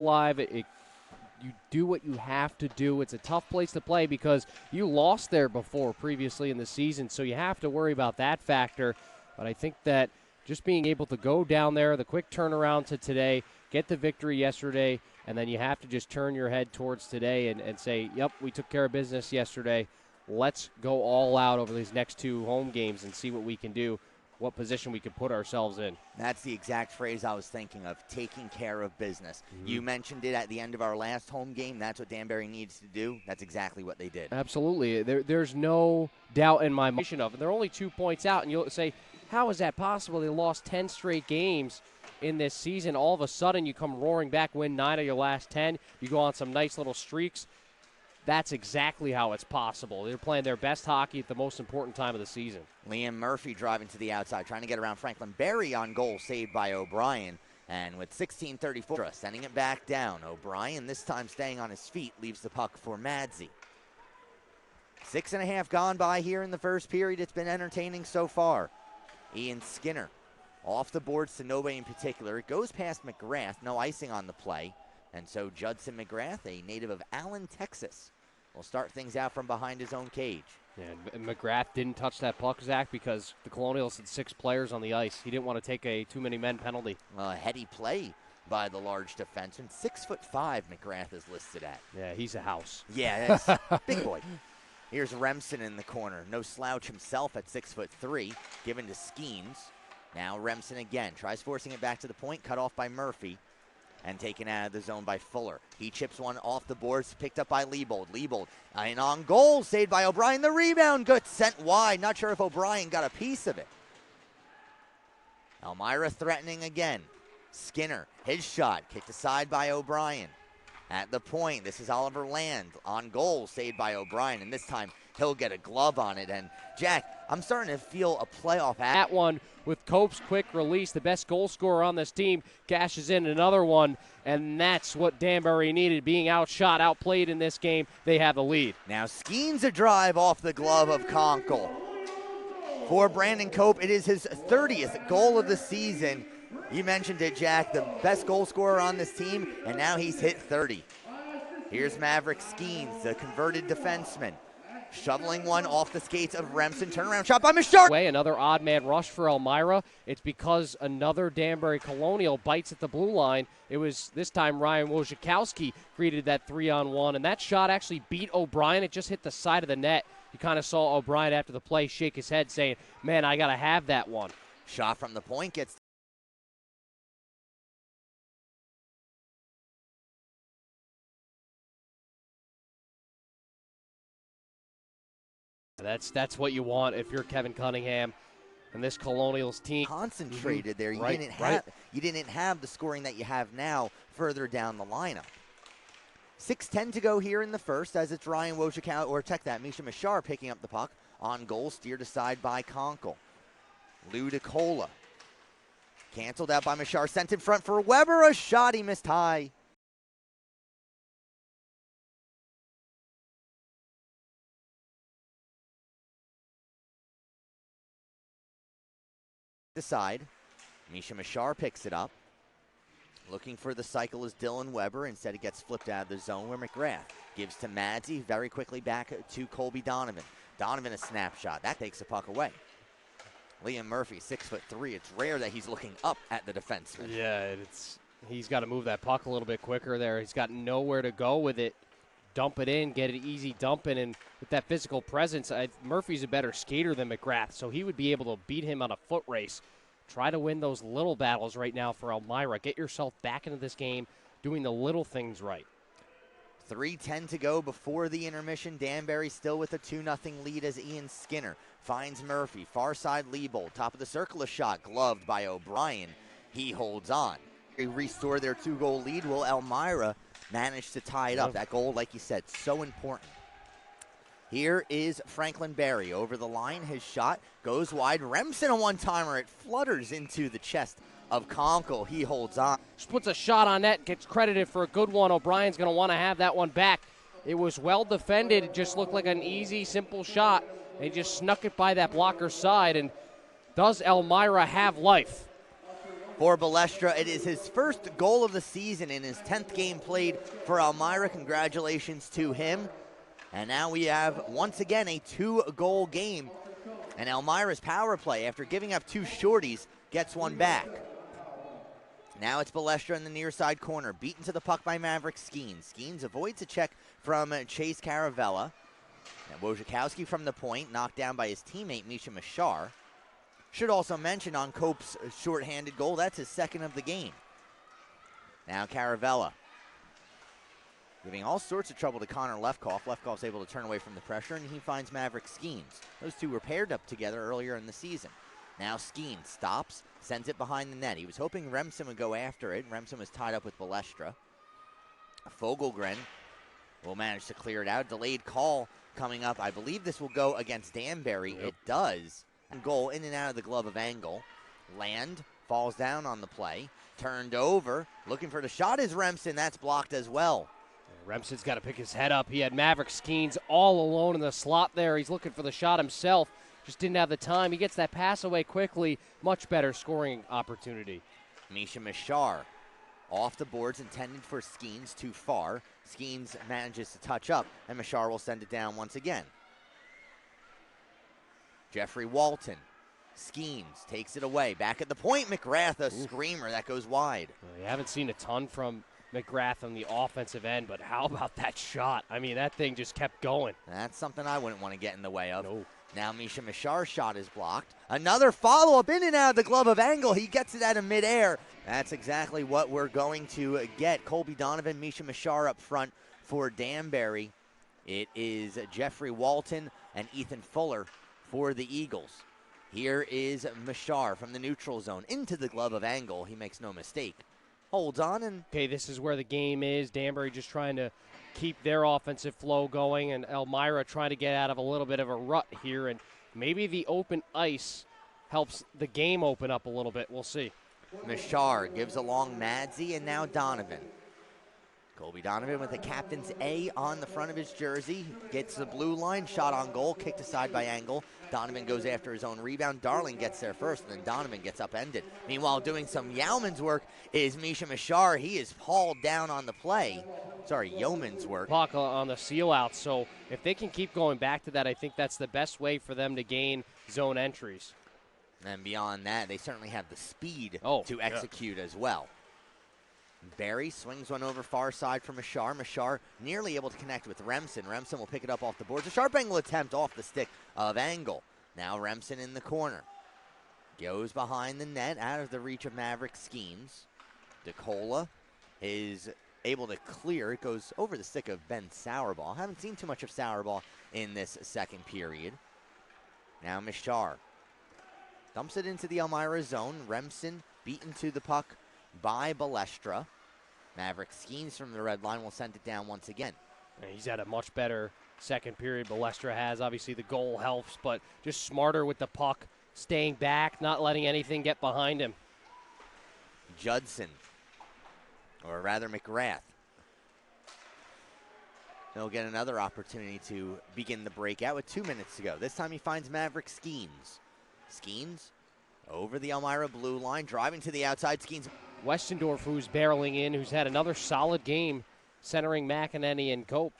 live. You do what you have to do. It's a tough place to play because you lost there before previously in the season, so you have to worry about that factor. But I think that just being able to go down there, the quick turnaround to today, get the victory yesterday, and then you have to just turn your head towards today and say, yep, we took care of business yesterday. Let's go all out over these next 2 home games and see what we can do, what position we could put ourselves in. That's the exact phrase I was thinking of, taking care of business. You mentioned it at the end of our last home game. That's what Danbury needs to do. That's exactly what they did. Absolutely. There's no doubt in my mind of it. They're only 2 points out, and you'll say, how is that possible? They lost 10 straight games in this season. All of a sudden, you come roaring back, win 9 of your last 10. You go on some nice little streaks. That's exactly how it's possible. They're playing their best hockey at the most important time of the season. Liam Murphy driving to the outside, trying to get around Franklin Berry on goal, saved by O'Brien. And with 16:34, sending it back down. O'Brien, this time staying on his feet, leaves the puck for Madzi. 6.5 gone by here in the first period. It's been entertaining so far. Ian Skinner off the boards to nobody in particular. It goes past McGrath, no icing on the play. And so Judson McGrath, a native of Allen, Texas, will start things out from behind his own cage. Yeah, and McGrath didn't touch that puck, Zach, because the Colonials had 6 players on the ice. He didn't want to take a too many men penalty. A heady play by the large defenseman. 6'5" McGrath is listed at. Yeah, he's a house. Yeah, that's big boy. Here's Remsen in the corner. No slouch himself at 6'3", given to Skeens. Now Remsen again, tries forcing it back to the point, cut off by Murphy, and taken out of the zone by Fuller. He chips one off the boards, picked up by Liebold. Liebold, and on goal, saved by O'Brien. The rebound, good, sent wide. Not sure if O'Brien got a piece of it. Elmira threatening again. Skinner, his shot, kicked aside by O'Brien. At the point, this is Oliver Land on goal, saved by O'Brien, and this time he'll get a glove on it. And Jack, I'm starting to feel a playoff at one with Cope's quick release. The best goal scorer on this team cashes in another one, and that's what Danbury needed. Being outshot, outplayed in this game, they have the lead. Now Skeens a drive off the glove of Conkle. For Brandon Cope, it is his 30th goal of the season. You mentioned it, Jack, the best goal scorer on this team, and now he's hit 30. Here's Maverick Skeens, the converted defenseman, shoveling one off the skates of Remsen. Turnaround shot by Mshar. Another odd man rush for Elmira. It's because another Danbury Colonial bites at the blue line. It was this time Ryan Wojciechowski created that 3-on-1, and that shot actually beat O'Brien. It just hit the side of the net. You kind of saw O'Brien after the play shake his head saying, man, I got to have that one. Shot from the point gets That's what you want if you're Kevin Cunningham and this Colonials team. Concentrated there. You didn't have the scoring that you have now further down the lineup. 6:10 to go here in the first, as it's Ryan Wojciechowski, or check that, Misha Mshar picking up the puck on goal, steered aside by Conkle. Lou DeCola canceled out by Mshar, sent in front for Weber, a shot, he missed high. The side, Misha Mshar picks it up. Looking for the cycle is Dylan Weber. Instead, it gets flipped out of the zone where McGrath gives to Madzi. Very quickly back to Colby Donovan. Donovan a snapshot. That takes the puck away. Liam Murphy, 6'3". It's rare that he's looking up at the defenseman. Yeah, he's got to move that puck a little bit quicker there. He's got nowhere to go with it. Dump it in, get an easy dump in, and with that physical presence, Murphy's a better skater than McGrath, so he would be able to beat him on a foot race. Try to win those little battles right now for Elmira. Get yourself back into this game doing the little things right. 3:10 to go before the intermission. Danbury still with a 2-0 lead as Ian Skinner finds Murphy. Far side Liebold, top of the circle, a shot gloved by O'Brien. He holds on. They restore their 2-goal lead. Will Elmira manage to tie it up? That goal, like you said, so important. Here is Franklin Berry over the line. His shot goes wide. Remsen a one-timer. It flutters into the chest of Conkle. He holds on. Just puts a shot on net, gets credited for a good one. O'Brien's going to want to have that one back. It was well defended. It just looked like an easy, simple shot. They just snuck it by that blocker's side. And does Elmira have life? for Balestra. It is his first goal of the season in his 10th game played for Elmira. Congratulations to him. And now we have, once again, a 2-goal game. And Elmira's power play, after giving up 2 shorties, gets one back. Now it's Balestra in the near side corner, beaten to the puck by Maverick Skeens. Skeens avoids a check from Chase Caravella. And Wojciechowski from the point, knocked down by his teammate Misha Mshar. Should also mention on Cope's shorthanded goal, that's his second of the game. Now Caravella, giving all sorts of trouble to Connor Lefkoff. Lefkoff's able to turn away from the pressure, and he finds Maverick Skeens. Those two were paired up together earlier in the season. Now Skeens stops, sends it behind the net. He was hoping Remsen would go after it. Remsen was tied up with Balestra. Fogelgren will manage to clear it out. Delayed call coming up. I believe this will go against Danbury. Yep. It does. Goal in and out of the glove of Angle. Land falls down on the play. Turned over. Looking for the shot is Remsen. That's blocked as well. Remsen's got to pick his head up. He had Maverick Skeens all alone in the slot there. He's looking for the shot himself. Just didn't have the time. He gets that pass away quickly. Much better scoring opportunity. Misha Mshar off the boards, intended for Skeens, too far. Skeens manages to touch up, and Mshar will send it down once again. Jeffrey Walton. Skeens takes it away. Back at the point, McGrath, a screamer that goes wide. Well, you haven't seen a ton from McGrath on the offensive end, but how about that shot? I mean, that thing just kept going. That's something I wouldn't want to get in the way of. No. Now Misha Mishar's shot is blocked. Another follow-up in and out of the glove of Angle. He gets it out of midair. That's exactly what we're going to get. Colby Donovan, Misha Mshar up front for Danbury. It is Jeffrey Walton and Ethan Fuller for the Eagles. Here is Mshar from the neutral zone into the glove of Angle. He makes no mistake. Holds on and... Okay, this is where the game is. Danbury just trying to keep their offensive flow going, and Elmira trying to get out of a little bit of a rut here, and maybe the open ice helps the game open up a little bit. We'll see. Mshar gives along Madsey, and now Donovan. Colby Donovan with the captain's A on the front of his jersey. Gets the blue line, shot on goal, kicked aside by Angle. Donovan goes after his own rebound. Darling gets there first, and then Donovan gets upended. Meanwhile, doing some Yeoman's work is Misha Mshar. He is hauled down on the play. Sorry, yeoman's work. Puck on the seal out, so if they can keep going back to that, I think that's the best way for them to gain zone entries. And beyond that, they certainly have the speed to yeah. execute as well. Barry swings one over far side for Mshar. Mshar nearly able to connect with Remsen. Remsen will pick it up off the boards. A sharp angle attempt off the stick of Angle. Now Remsen in the corner. Goes behind the net, out of the reach of Maverick Skeens. DeCola is able to clear. It goes over the stick of Ben Sauerball. Haven't seen too much of Sauerball in this second period. Now Mshar dumps it into the Elmira zone. Remsen beaten to the puck by Balestra. Maverick Skeens from the red line will send it down once again. And he's had a much better second period. Balestra has. Obviously, the goal helps, but just smarter with the puck, staying back, not letting anything get behind him. Judson, or rather McGrath. He'll get another opportunity to begin the breakout with 2 minutes to go. This time he finds Maverick Skeens. Skeens over the Elmira blue line, driving to the outside. Skeens. Westendorf, who's barreling in, who's had another solid game, centering McEnany and Cope.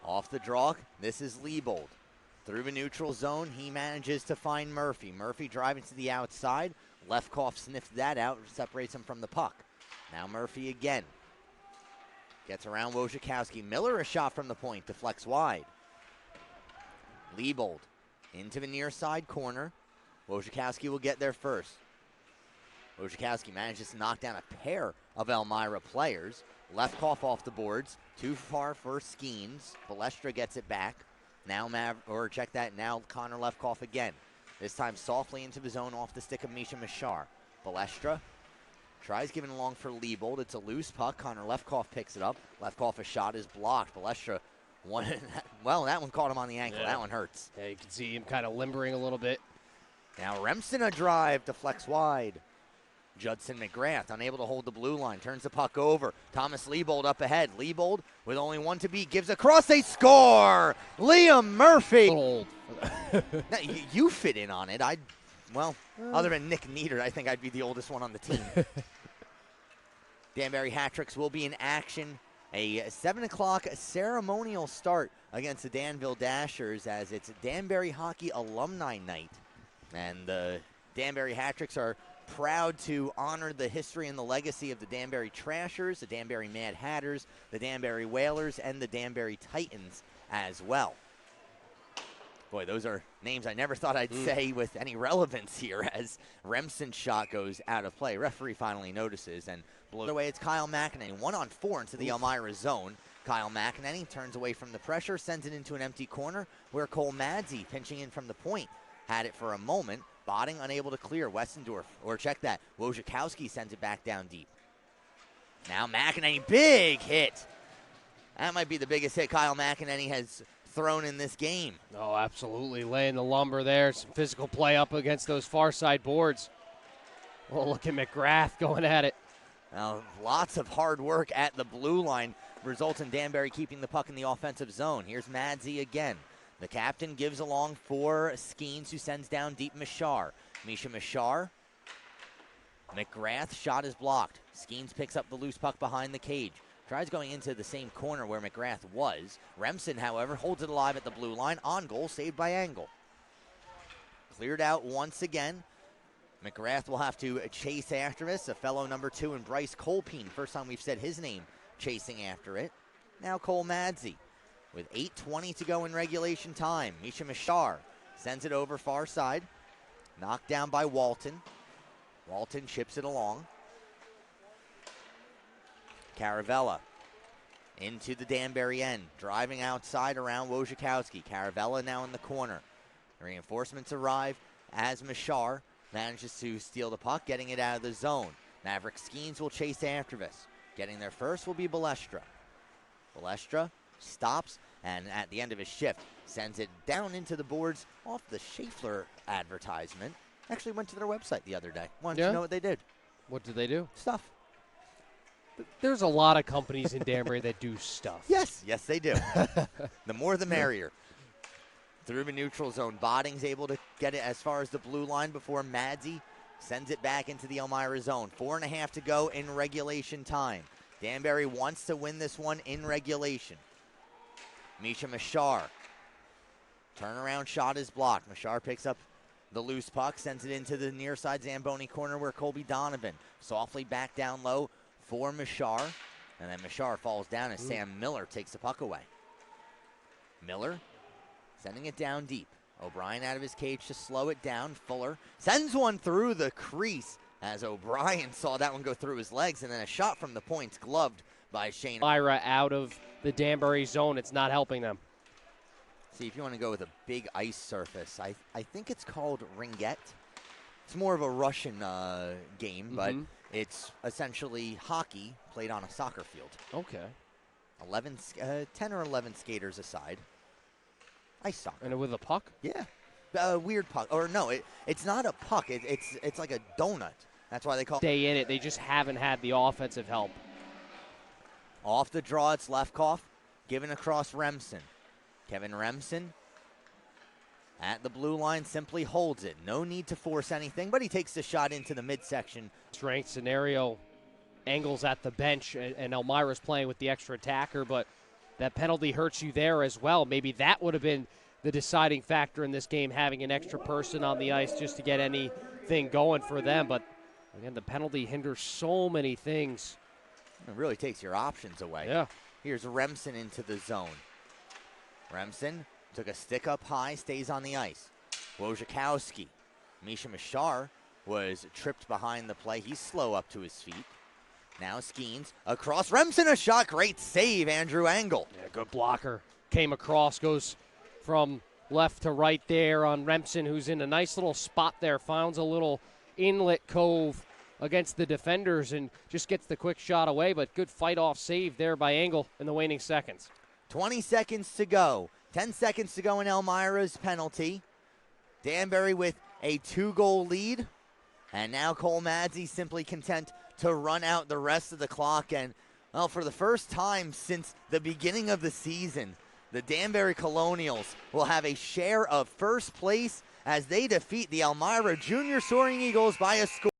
Off the draw, this is Liebold. Through the neutral zone, he manages to find Murphy. Murphy driving to the outside. Lefkoff sniffed that out, separates him from the puck. Now Murphy again. Gets around Wojciechowski. Miller, a shot from the point, deflects wide. Liebold into the near side corner. Wojciechowski will get there first. Wojciechowski manages to knock down a pair of Elmira players. Lefkoff off the boards. Too far for Skeens. Balestra gets it back. Now check that. Now Connor Lefkoff again. This time softly into the zone off the stick of Misha Mshar. Balestra tries giving along for Liebold. It's a loose puck. Connor Lefkoff picks it up. Lefkoff, a shot is blocked. Balestra, well, that one caught him on the ankle. Yeah. That one hurts. Yeah, you can see him kind of limbering a little bit. Now Remsen a drive, deflects wide. Judson McGrath unable to hold the blue line, turns the puck over. Thomas Liebold up ahead. Liebold with only one to beat gives across. They score. Liam Murphy. Old. Now, you fit in on it. I well, other than Nick Nieder, I think I'd be the oldest one on the team. Danbury Hat-Tricks will be in action. A 7 o'clock ceremonial start against the Danville Dashers, as it's Danbury Hockey Alumni Night. And the Danbury Hat-Tricks are proud to honor the history and the legacy of the Danbury Trashers, the Danbury Mad Hatters, the Danbury Whalers, and the Danbury Titans as well. Boy, those are names I never thought I'd say with any relevance here, as Remsen's shot goes out of play. Referee finally notices and blows away. It's Kyle McEnany, 1-on-4 into the Elmira zone. Kyle McEnany turns away from the pressure, sends it into an empty corner, where Cole Madsey, pinching in from the point, had it for a moment. Botting unable to clear. Westendorf, or check that, Wojciechowski sends it back down deep. Now McEnany, big hit. That might be the biggest hit Kyle McEnany has thrown in this game. Oh, absolutely. Laying the lumber there. Some physical play up against those far side boards. Oh, look at McGrath going at it. Now, lots of hard work at the blue line results in Danbury keeping the puck in the offensive zone. Here's Madsey again. The captain gives along for Skeens, who sends down deep Mshar. Misha Mshar. McGrath shot is blocked. Skeens picks up the loose puck behind the cage. Tries going into the same corner where McGrath was. Remsen, however, holds it alive at the blue line. On goal, saved by Angle. Cleared out once again. McGrath will have to chase after this. A fellow number 2 in Bryce Colpine. First time we've said his name chasing after it. Now Cole Madsey with 8:20 to go in regulation time. Misha Mshar sends it over far side. Knocked down by Walton. Walton chips it along. Caravella into the Danbury end, driving outside around Wojciechowski. Caravella now in the corner. Reinforcements arrive as Mshar manages to steal the puck, getting it out of the zone. Maverick Skeens will chase after this. Getting there first will be Balestra. Balestra stops, and at the end of his shift, sends it down into the boards off the Schaeffler advertisement. Actually went to their website the other day. Wanted to know what they did. What did they do? Stuff. There's a lot of companies in Danbury that do stuff. Yes, they do. The more the merrier. Through the neutral zone, Botting's able to get it as far as the blue line before Madsey sends it back into the Elmira zone. 4.5 to go in regulation time. Danbury wants to win this one in regulation. Misha Mshar. Turnaround shot is blocked. Mshar picks up the loose puck, sends it into the near side Zamboni corner where Colby Donovan softly back down low for Mshar. And then Mshar falls down as Sam Miller takes the puck away. Miller sending it down deep. O'Brien out of his cage to slow it down. Fuller sends one through the crease as O'Brien saw that one go through his legs, and then a shot from the points gloved by Shane. Elmira out of the Danbury zone. It's not helping them. See, if you want to go with a big ice surface, I think it's called Ringet. It's more of a Russian game, but it's essentially hockey played on a soccer field. Okay. 10 or 11 skaters aside. Ice soccer. And with a puck? Yeah. Weird puck. Or no, it's not a puck. It's like a donut. That's why they call it. Stay in it. They just haven't had the offensive help. Off the draw, it's Lefkoff. Given across Remsen. Kevin Remsen at the blue line simply holds it. No need to force anything, but he takes the shot into the midsection. Strength scenario. Angles at the bench, and Elmira's playing with the extra attacker, but that penalty hurts you there as well. Maybe that would have been the deciding factor in this game, having an extra person on the ice just to get anything going for them. But, again, the penalty hinders so many things. It really takes your options away. Yeah. Here's Remsen into the zone. Remsen took a stick up high, stays on the ice. Wojciechowski. Misha Mshar was tripped behind the play. He's slow up to his feet. Now Skeens across Remsen, a shot. Great save, Andrew Angle. Yeah, good blocker. Came across, goes from left to right there on Remsen, who's in a nice little spot there. Finds a little inlet cove against the defenders and just gets the quick shot away, but good fight-off save there by Angle in the waning seconds. 20 seconds to go. 10 seconds to go in Elmira's penalty. Danbury with a 2-goal lead. And now Cole Madsey simply content to run out the rest of the clock. And, well, for the first time since the beginning of the season, the Danbury Colonials will have a share of first place as they defeat the Elmira Junior Soaring Eagles by a score